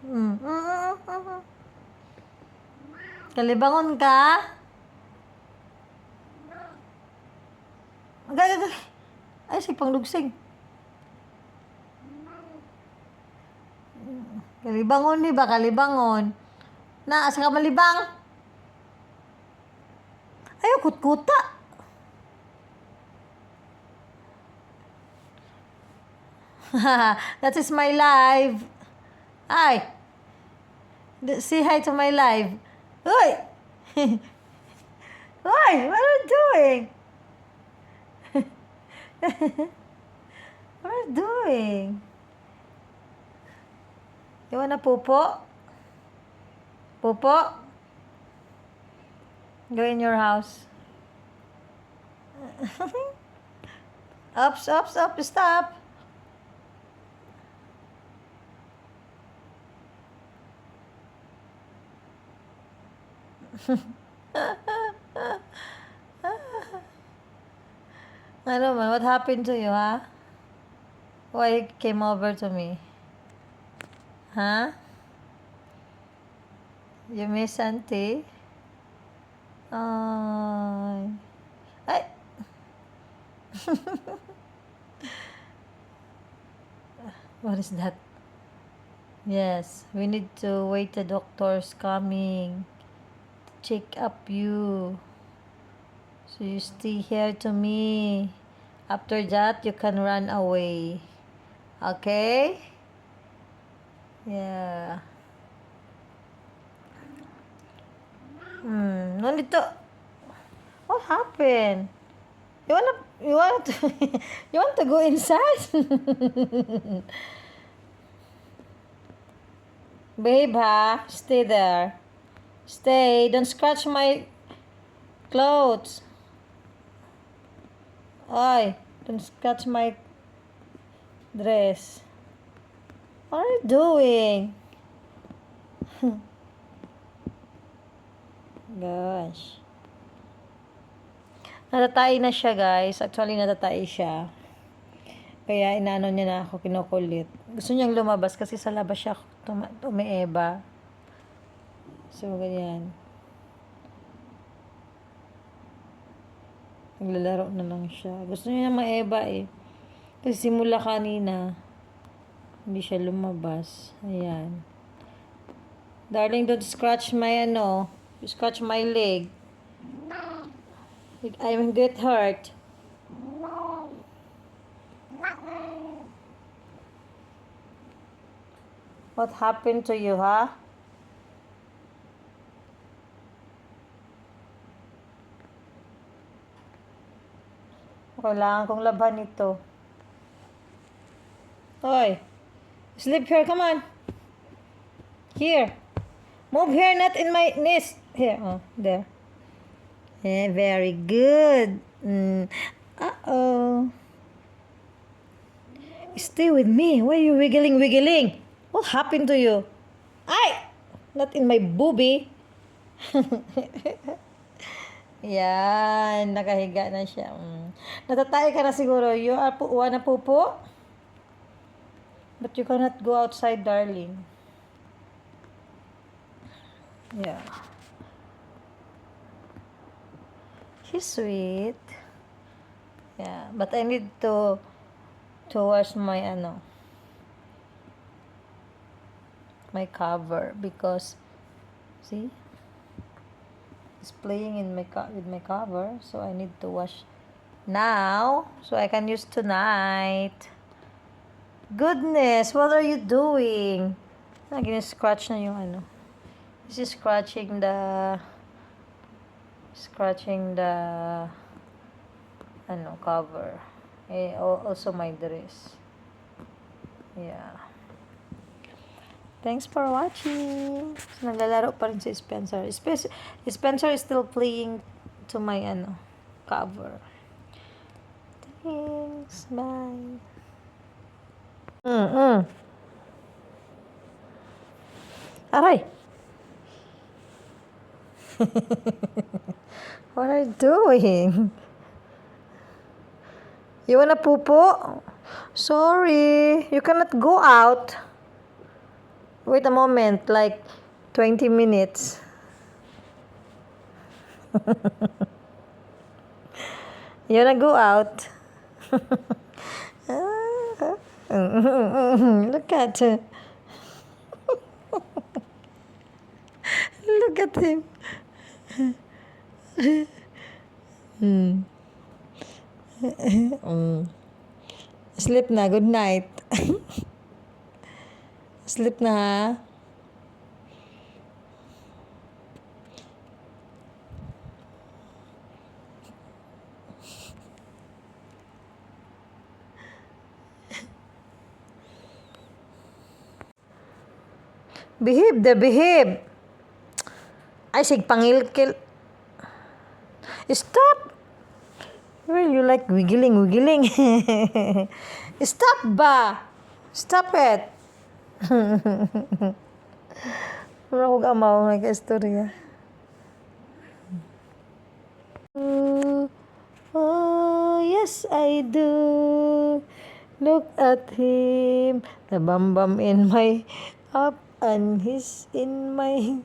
Mm. Kalibangon ka? Agay, agay. Ay, si panglugsing. Kalibangon ni ba? Kalibangon. Na, asa ka malibang? Ayaw, kutkuta. That is my live. Ay, say hi to my live. Uy! Uy, what are you doing? What are you doing? You wanna pupo? Pupo? Go in your house. Up, stop, stop, stop. Ano man, what happened to you, ha? Why you came over to me? Huh? You miss auntie? Ay. Ay! What is that? Yes, we need to wait the doctor's coming to check up you. So you stay here to me. After that, you can run away. Okay? Yeah. No need to. What happened? You want to, you want to go inside? Babe, ha? Stay there. Stay. Don't scratch my clothes. Ay, don't scratch my dress. What are you doing? Gosh. Natatay na siya, guys. Actually, natatay siya. Kaya inaano niya na ako, kinukulit. Gusto niyang lumabas kasi sa labas siya umieba. So, ganyan. Naglalaro na lang siya. Gusto niya na maeba eh. Kasi simula kanina, hindi siya lumabas. Ayan. Darling, don't scratch my you scratch my leg. I will get hurt. What happened to you, ha? Kailangan kong laban ito. Hoy, sleep here, come on. Here. Move here, not in my nest. Here, there. Yeah, very good. Uh-oh. Stay with me. Why are you wiggling? What happened to you? Ay! Not in my boobie. Yan, nakahiga na siya. Natatay ka na siguro. You are wanna pupo? But you cannot go outside, darling. Yeah. She's sweet. Yeah, but I need to wash my my cover because see, it's playing in with my cover, so I need to wash now so I can use tonight. Goodness, what are you doing? Scratch na yung This is scratching the cover. Also my dress. Yeah. Thanks for watching. So, naglalaro pa rin si Spencer. Spencer is still playing to my cover. Thanks. Bye. Aray. What are you doing? You wanna pupo? Sorry, you cannot go out. Wait a moment, like 20 minutes. You wanna go out? Look at her. Look at him. Sleep na. Good night. Sleep na ha. Behave the behave. Ay, sig pangilkil. Stop. Well, you like wiggling. Stop ba? Stop it. Wala ko gamaw nag-istorya. Oh, yes, I do. Look at him. The bum in my up and he's in my